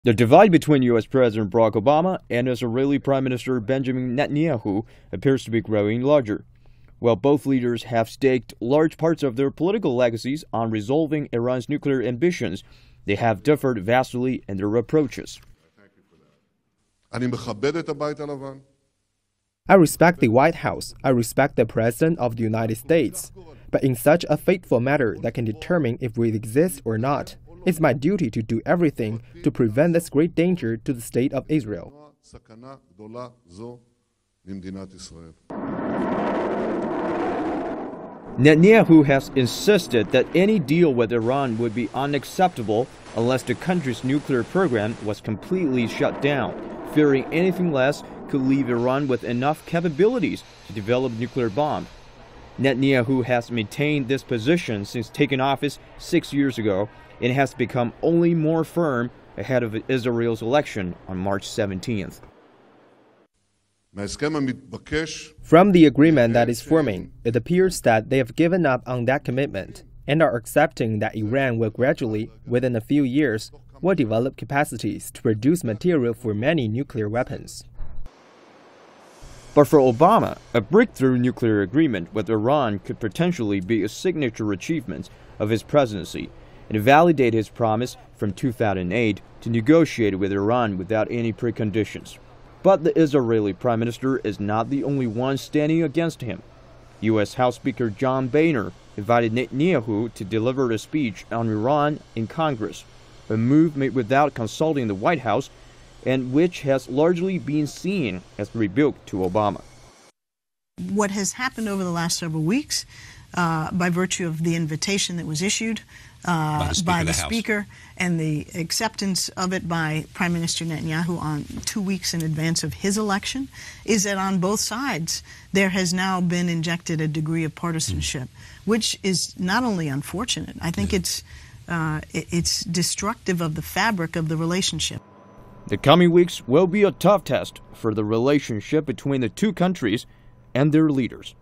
The divide between U.S. President Barack Obama and Israeli Prime Minister Benjamin Netanyahu appears to be growing larger. While both leaders have staked large parts of their political legacies on resolving Iran's nuclear ambitions, they have differed vastly in their approaches. I respect the White House. I respect the President of the United States. But in such a fateful matter that can determine if we exist or not, it's my duty to do everything to prevent this great danger to the state of Israel. Netanyahu has insisted that any deal with Iran would be unacceptable unless the country's nuclear program was completely shut down, fearing anything less could leave Iran with enough capabilities to develop nuclear bombs. Netanyahu has maintained this position since taking office 6 years ago and has become only more firm ahead of Israel's election on March 17th. From the agreement that is forming, it appears that they have given up on that commitment and are accepting that Iran will gradually, within a few years, will develop capacities to produce material for many nuclear weapons. But for Obama, a breakthrough nuclear agreement with Iran could potentially be a signature achievement of his presidency and validate his promise from 2008 to negotiate with Iran without any preconditions. But the Israeli Prime Minister is not the only one standing against him. U.S. House Speaker John Boehner invited Netanyahu to deliver a speech on Iran in Congress, a move made without consulting the White House and which has largely been seen as a rebuke to Obama. What has happened over the last several weeks, by virtue of the invitation that was issued by the Speaker and the acceptance of it by Prime Minister Netanyahu on 2 weeks in advance of his election, is that on both sides there has now been injected a degree of partisanship, which is not only unfortunate, I think it's destructive of the fabric of the relationship. The coming weeks will be a tough test for the relationship between the two countries and their leaders.